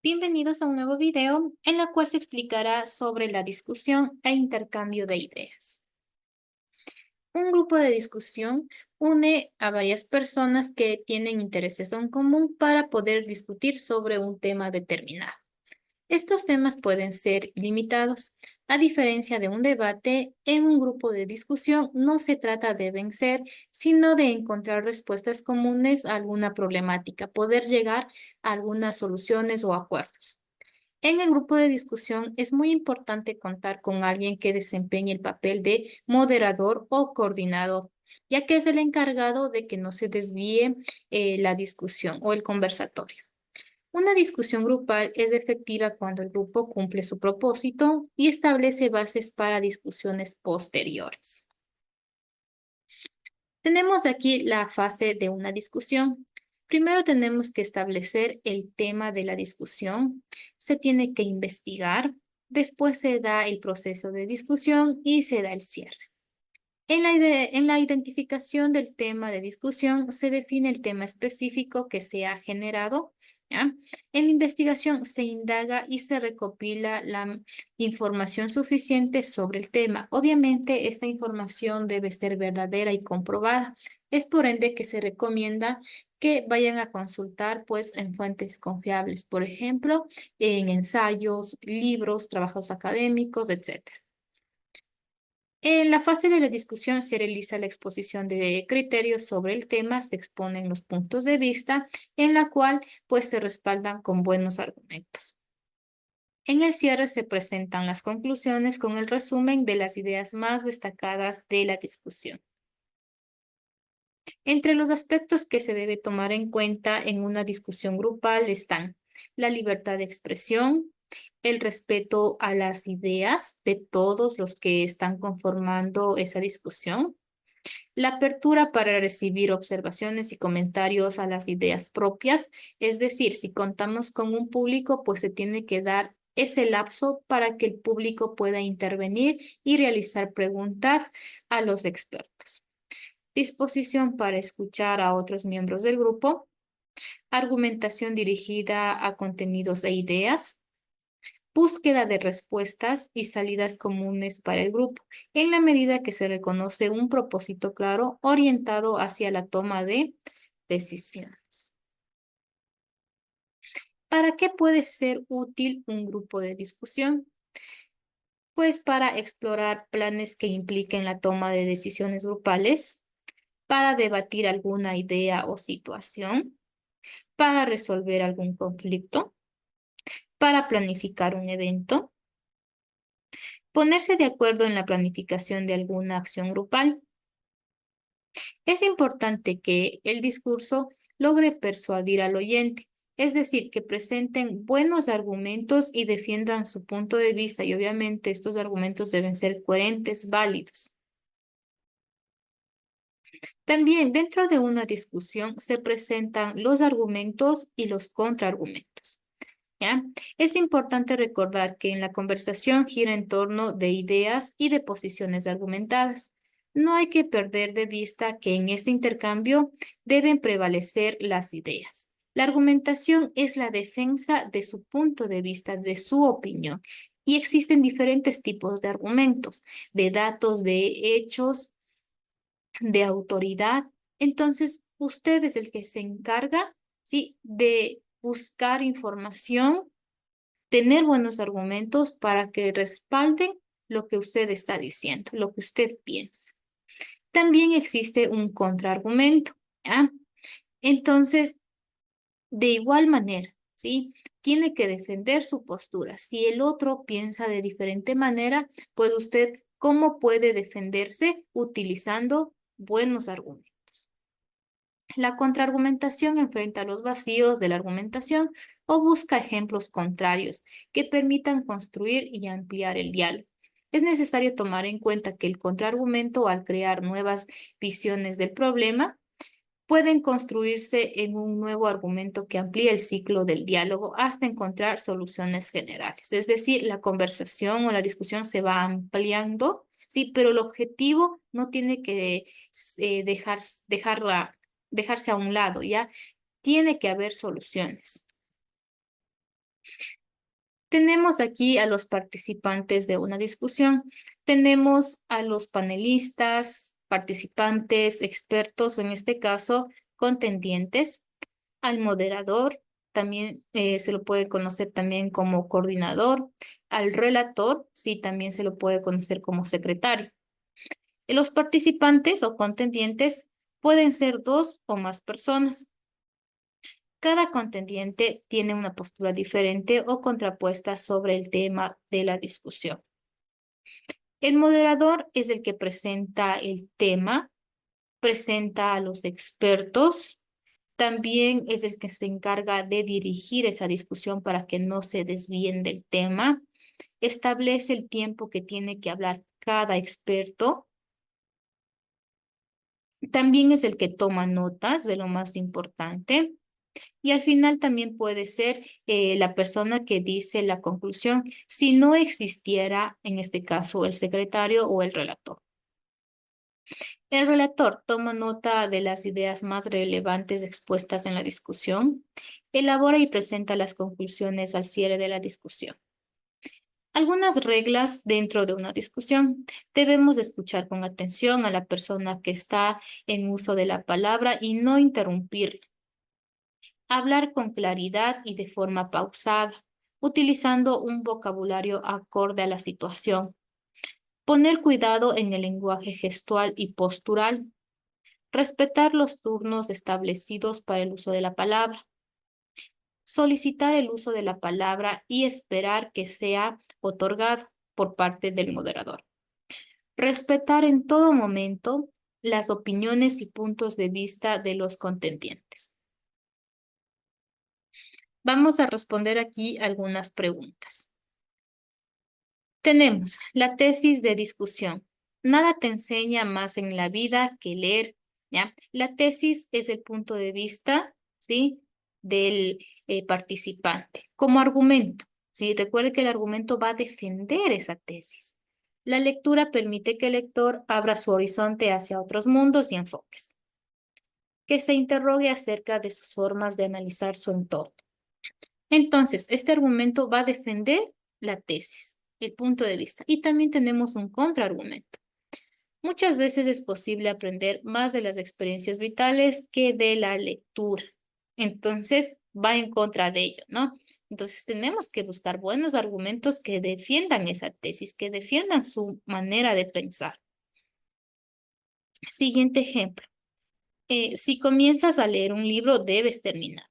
Bienvenidos a un nuevo video en la cual se explicará sobre la discusión e intercambio de ideas. Un grupo de discusión une a varias personas que tienen intereses en común para poder discutir sobre un tema determinado. Estos temas pueden ser limitados. A diferencia de un debate, en un grupo de discusión no se trata de vencer, sino de encontrar respuestas comunes a alguna problemática, poder llegar a algunas soluciones o acuerdos. En el grupo de discusión es muy importante contar con alguien que desempeñe el papel de moderador o coordinador, ya que es el encargado de que no se desvíe la discusión o el conversatorio. Una discusión grupal es efectiva cuando el grupo cumple su propósito y establece bases para discusiones posteriores. Tenemos aquí la fase de una discusión. Primero tenemos que establecer el tema de la discusión, se tiene que investigar, después se da el proceso de discusión y se da el cierre. En la identificación del tema de discusión se define el tema específico que se ha generado, ¿ya? En la investigación se indaga y se recopila la información suficiente sobre el tema. Obviamente, esta información debe ser verdadera y comprobada. Es por ende que se recomienda que vayan a consultar pues en fuentes confiables, por ejemplo, en ensayos, libros, trabajos académicos, etcétera. En la fase de la discusión se realiza la exposición de criterios sobre el tema, se exponen los puntos de vista, en la cual pues se respaldan con buenos argumentos. En el cierre se presentan las conclusiones con el resumen de las ideas más destacadas de la discusión. Entre los aspectos que se debe tomar en cuenta en una discusión grupal están la libertad de expresión, el respeto a las ideas de todos los que están conformando esa discusión, la apertura para recibir observaciones y comentarios a las ideas propias, es decir, si contamos con un público, pues se tiene que dar ese lapso para que el público pueda intervenir y realizar preguntas a los expertos. Disposición para escuchar a otros miembros del grupo, argumentación dirigida a contenidos e ideas, búsqueda de respuestas y salidas comunes para el grupo, en la medida que se reconoce un propósito claro orientado hacia la toma de decisiones. ¿Para qué puede ser útil un grupo de discusión? Pues para explorar planes que impliquen la toma de decisiones grupales, para debatir alguna idea o situación, para resolver algún conflicto, para planificar un evento, ponerse de acuerdo en la planificación de alguna acción grupal. Es importante que el discurso logre persuadir al oyente, es decir, que presenten buenos argumentos y defiendan su punto de vista, y obviamente estos argumentos deben ser coherentes, válidos. También dentro de una discusión se presentan los argumentos y los contraargumentos. ¿Ya? Es importante recordar que en la conversación gira en torno de ideas y de posiciones argumentadas. No hay que perder de vista que en este intercambio deben prevalecer las ideas. La argumentación es la defensa de su punto de vista, de su opinión. Y existen diferentes tipos de argumentos, de datos, de hechos, de autoridad. Entonces, usted es el que se encarga, ¿sí?, de buscar información, tener buenos argumentos para que respalden lo que usted está diciendo, lo que usted piensa. También existe un contraargumento, ¿ya? Entonces, de igual manera, ¿sí? Tiene que defender su postura. Si el otro piensa de diferente manera, pues usted, ¿cómo puede defenderse? Utilizando buenos argumentos. La contraargumentación enfrenta los vacíos de la argumentación o busca ejemplos contrarios que permitan construir y ampliar el diálogo. Es necesario tomar en cuenta que el contraargumento, al crear nuevas visiones del problema, pueden construirse en un nuevo argumento que amplíe el ciclo del diálogo hasta encontrar soluciones generales. Es decir, la conversación o la discusión se va ampliando, sí, pero el objetivo no tiene que dejarla dejarse a un lado, ¿ya? Tiene que haber soluciones. Tenemos aquí a los participantes de una discusión. Tenemos a los panelistas, participantes, expertos, en este caso, contendientes, al moderador, también se lo puede conocer también como coordinador, al relator, sí, también se lo puede conocer como secretario. Los participantes o contendientes pueden ser dos o más personas. Cada contendiente tiene una postura diferente o contrapuesta sobre el tema de la discusión. El moderador es el que presenta el tema, presenta a los expertos, también es el que se encarga de dirigir esa discusión para que no se desvíen del tema, establece el tiempo que tiene que hablar cada experto, también es el que toma notas de lo más importante. Y al final también puede ser la persona que dice la conclusión si no existiera, en este caso, el secretario o el relator. El relator toma nota de las ideas más relevantes expuestas en la discusión, elabora y presenta las conclusiones al cierre de la discusión. Algunas reglas dentro de una discusión. Debemos escuchar con atención a la persona que está en uso de la palabra y no interrumpirla. Hablar con claridad y de forma pausada, utilizando un vocabulario acorde a la situación. Poner cuidado en el lenguaje gestual y postural. Respetar los turnos establecidos para el uso de la palabra. Solicitar el uso de la palabra y esperar que sea otorgado por parte del moderador. Respetar en todo momento las opiniones y puntos de vista de los contendientes. Vamos a responder aquí algunas preguntas. Tenemos la tesis de discusión. Nada te enseña más en la vida que leer, ¿ya? La tesis es el punto de vista, ¿sí?, del participante como argumento, ¿sí? Recuerde que el argumento va a defender esa tesis. La lectura permite que el lector abra su horizonte hacia otros mundos y enfoques, que se interrogue acerca de sus formas de analizar su entorno. Entonces, este argumento va a defender la tesis, el punto de vista. Y también tenemos un contraargumento. Muchas veces es posible aprender más de las experiencias vitales que de la lectura. Entonces, va en contra de ello, ¿no? Entonces, tenemos que buscar buenos argumentos que defiendan esa tesis, que defiendan su manera de pensar. Siguiente ejemplo. Si comienzas a leer un libro, debes terminar.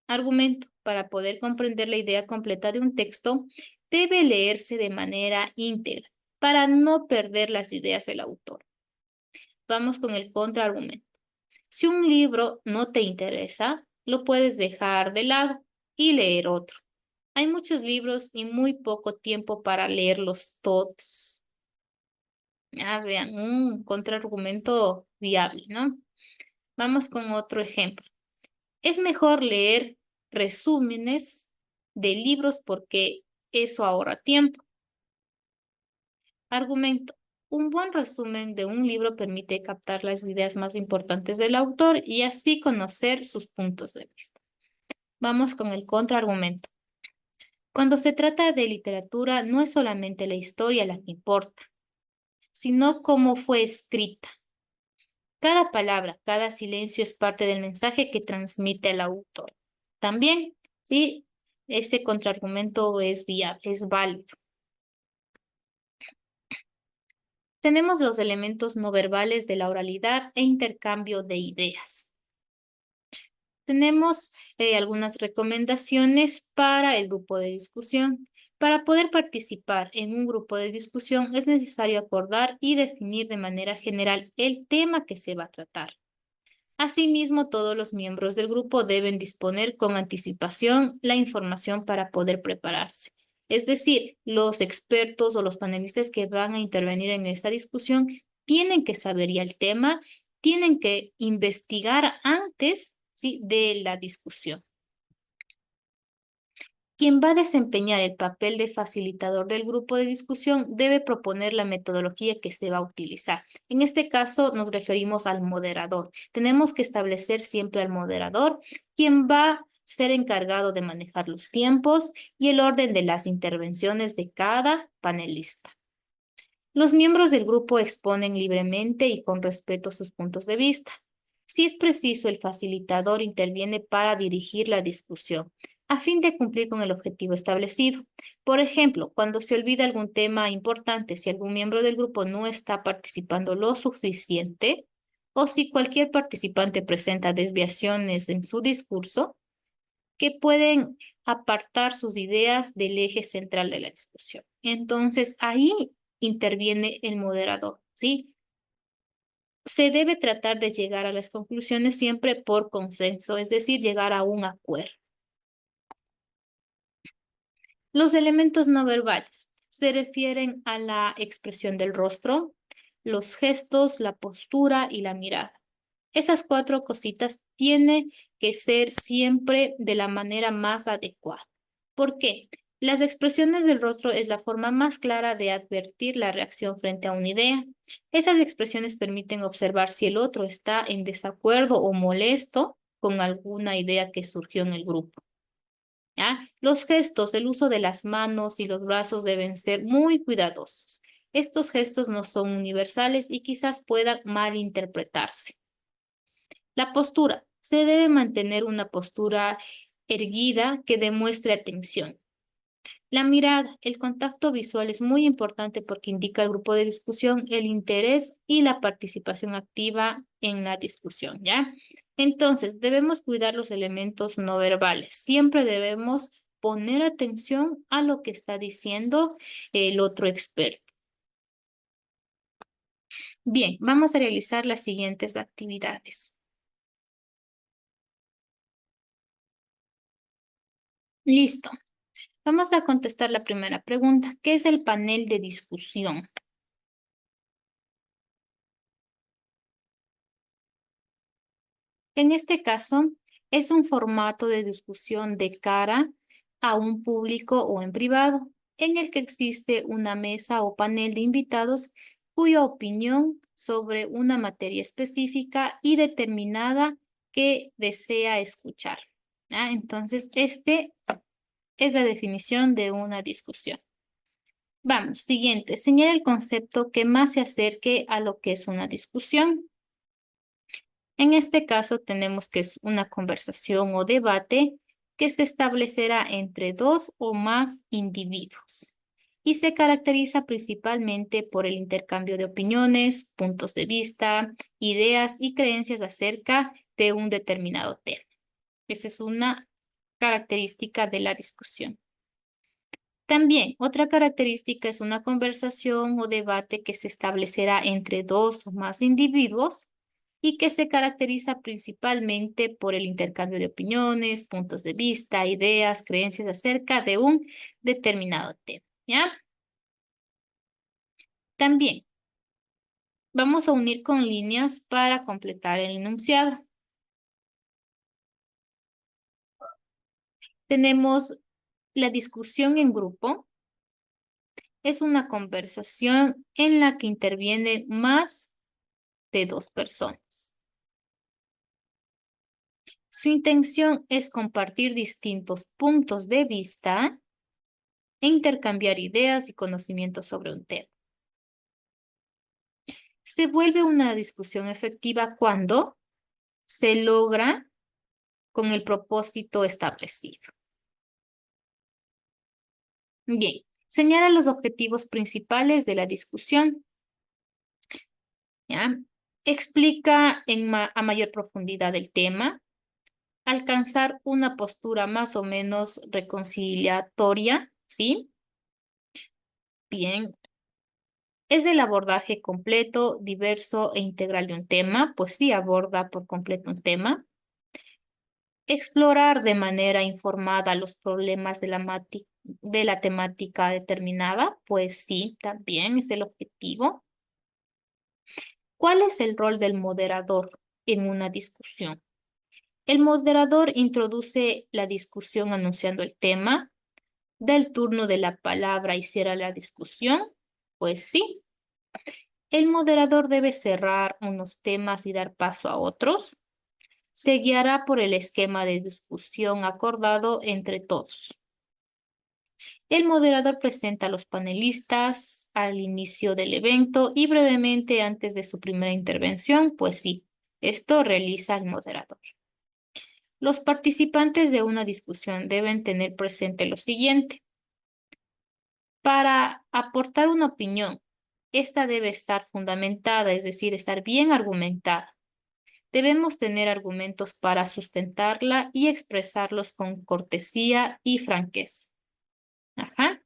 Argumento. Para poder comprender la idea completa de un texto, debe leerse de manera íntegra, para no perder las ideas del autor. Vamos con el contraargumento. Si un libro no te interesa, lo puedes dejar de lado y leer otro. Hay muchos libros y muy poco tiempo para leerlos todos. Ya vean, un contraargumento viable, ¿no? Vamos con otro ejemplo. Es mejor leer resúmenes de libros porque eso ahorra tiempo. Argumento. Un buen resumen de un libro permite captar las ideas más importantes del autor y así conocer sus puntos de vista. Vamos con el contraargumento. Cuando se trata de literatura, no es solamente la historia la que importa, sino cómo fue escrita. Cada palabra, cada silencio es parte del mensaje que transmite el autor. También, sí, este contraargumento es viable, es válido. Tenemos los elementos no verbales de la oralidad e intercambio de ideas. Tenemos algunas recomendaciones para el grupo de discusión. Para poder participar en un grupo de discusión es necesario acordar y definir de manera general el tema que se va a tratar. Asimismo, todos los miembros del grupo deben disponer con anticipación la información para poder prepararse. Es decir, los expertos o los panelistas que van a intervenir en esta discusión tienen que saber ya el tema, tienen que investigar antes, ¿sí?, de la discusión. Quien va a desempeñar el papel de facilitador del grupo de discusión debe proponer la metodología que se va a utilizar. En este caso nos referimos al moderador. Tenemos que establecer siempre al moderador, quien va, ser encargado de manejar los tiempos y el orden de las intervenciones de cada panelista. Los miembros del grupo exponen libremente y con respeto sus puntos de vista. Si es preciso, el facilitador interviene para dirigir la discusión, a fin de cumplir con el objetivo establecido. Por ejemplo, cuando se olvida algún tema importante, si algún miembro del grupo no está participando lo suficiente, o si cualquier participante presenta desviaciones en su discurso, que pueden apartar sus ideas del eje central de la discusión. Entonces, ahí interviene el moderador, ¿sí? Se debe tratar de llegar a las conclusiones siempre por consenso, es decir, llegar a un acuerdo. Los elementos no verbales se refieren a la expresión del rostro, los gestos, la postura y la mirada. Esas cuatro cositas tienen que ser siempre de la manera más adecuada. ¿Por qué? Las expresiones del rostro es la forma más clara de advertir la reacción frente a una idea. Esas expresiones permiten observar si el otro está en desacuerdo o molesto con alguna idea que surgió en el grupo. ¿Ya? Los gestos, el uso de las manos y los brazos deben ser muy cuidadosos. Estos gestos no son universales y quizás puedan malinterpretarse. La postura. Se debe mantener una postura erguida que demuestre atención. La mirada, el contacto visual es muy importante porque indica al grupo de discusión el interés y la participación activa en la discusión, ¿ya? Entonces, debemos cuidar los elementos no verbales. Siempre debemos poner atención a lo que está diciendo el otro experto. Bien, vamos a realizar las siguientes actividades. Listo. Vamos a contestar la primera pregunta. ¿Qué es el panel de discusión? En este caso, es un formato de discusión de cara a un público o en privado, en el que existe una mesa o panel de invitados cuya opinión sobre una materia específica y determinada que desea escuchar. ¿Ah? Entonces, este es la definición de una discusión. Vamos, siguiente. Señala el concepto que más se acerque a lo que es una discusión. En este caso tenemos que es una conversación o debate que se establecerá entre dos o más individuos y se caracteriza principalmente por el intercambio de opiniones, puntos de vista, ideas y creencias acerca de un determinado tema. Esa es una característica de la discusión. También, otra característica es una conversación o debate que se establecerá entre dos o más individuos y que se caracteriza principalmente por el intercambio de opiniones, puntos de vista, ideas, creencias acerca de un determinado tema, ¿ya? También, vamos a unir con líneas para completar el enunciado. Tenemos la discusión en grupo. Es una conversación en la que intervienen más de dos personas. Su intención es compartir distintos puntos de vista e intercambiar ideas y conocimientos sobre un tema. Se vuelve una discusión efectiva cuando se logra con el propósito establecido. Bien, señala los objetivos principales de la discusión. ¿Ya? Explica a mayor profundidad el tema, alcanzar una postura más o menos reconciliatoria, ¿sí? Bien. ¿Es el abordaje completo, diverso e integral de un tema? Pues sí, aborda por completo un tema. Explorar de manera informada los problemas de la temática determinada, pues sí, también es el objetivo. ¿Cuál es el rol del moderador en una discusión? El moderador introduce la discusión anunciando el tema, da el turno de la palabra y cierra la discusión, pues sí. El moderador debe cerrar unos temas y dar paso a otros. se guiará por el esquema de discusión acordado entre todos. El moderador presenta a los panelistas al inicio del evento y brevemente antes de su primera intervención, pues sí, esto realiza el moderador. Los participantes de una discusión deben tener presente lo siguiente. Para aportar una opinión, esta debe estar fundamentada, es decir, estar bien argumentada. Debemos tener argumentos para sustentarla y expresarlos con cortesía y franqueza. Ajá,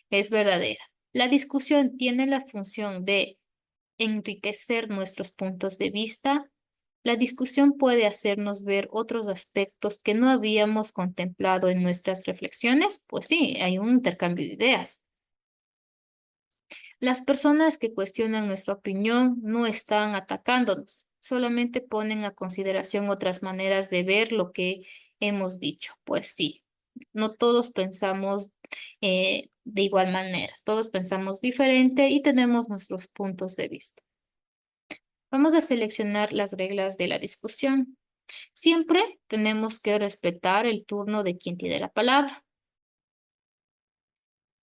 es verdadera. La discusión tiene la función de enriquecer nuestros puntos de vista. La discusión puede hacernos ver otros aspectos que no habíamos contemplado en nuestras reflexiones. Pues sí, hay un intercambio de ideas. Las personas que cuestionan nuestra opinión no están atacándonos, solamente ponen a consideración otras maneras de ver lo que hemos dicho. Pues sí, no todos pensamos de igual manera, todos pensamos diferente y tenemos nuestros puntos de vista. Vamos a seleccionar las reglas de la discusión. Siempre tenemos que respetar el turno de quien tiene la palabra.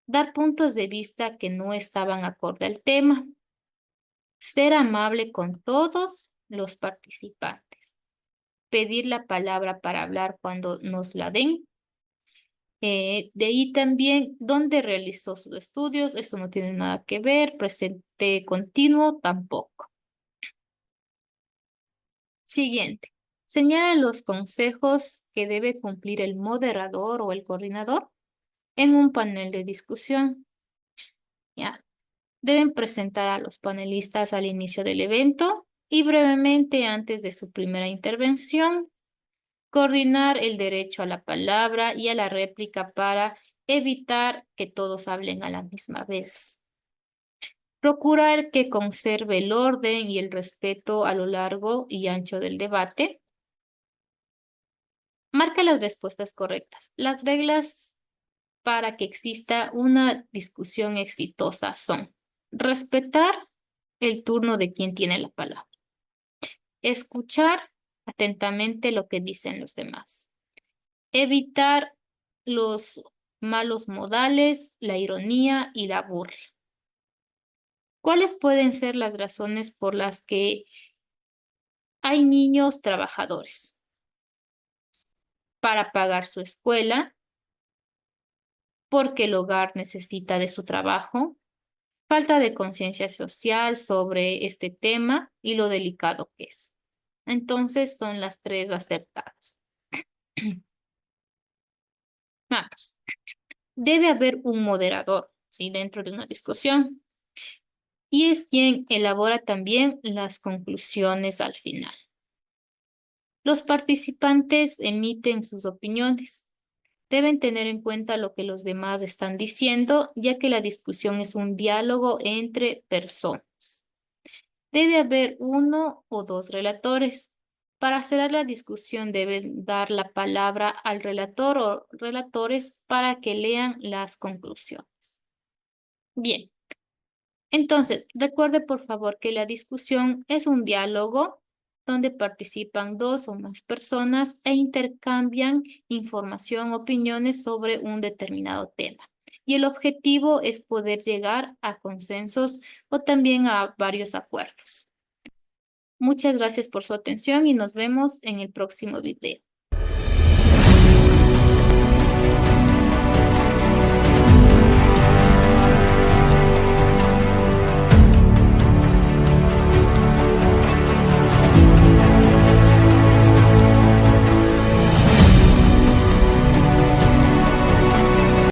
Dar puntos de vista que no estaban acorde al tema. Ser amable con todos los participantes. Pedir la palabra para hablar cuando nos la den. De ahí también dónde realizó sus estudios. Esto no tiene nada que ver. Presente continuo tampoco. Siguiente. Señala los consejos que debe cumplir el moderador o el coordinador en un panel de discusión. ¿Ya? Deben presentar a los panelistas al inicio del evento y brevemente antes de su primera intervención, coordinar el derecho a la palabra y a la réplica para evitar que todos hablen a la misma vez. Procurar que conserve el orden y el respeto a lo largo y ancho del debate. Marca las respuestas correctas. Las reglas para que exista una discusión exitosa son respetar el turno de quien tiene la palabra, escuchar atentamente lo que dicen los demás, evitar los malos modales, la ironía y la burla. ¿Cuáles pueden ser las razones por las que hay niños trabajadores? Para pagar su escuela, porque el hogar necesita de su trabajo, falta de conciencia social sobre este tema y lo delicado que es. Entonces son las tres acertadas. Vamos. Debe haber un moderador, ¿sí? Dentro de una discusión. Y es quien elabora también las conclusiones al final. Los participantes emiten sus opiniones. Deben tener en cuenta lo que los demás están diciendo, ya que la discusión es un diálogo entre personas. Debe haber uno o dos relatores. Para cerrar la discusión deben dar la palabra al relator o relatores para que lean las conclusiones. Bien, entonces recuerde por favor que la discusión es un diálogo donde participan dos o más personas e intercambian información, opiniones sobre un determinado tema. Y el objetivo es poder llegar a consensos o también a varios acuerdos. Muchas gracias por su atención y nos vemos en el próximo video.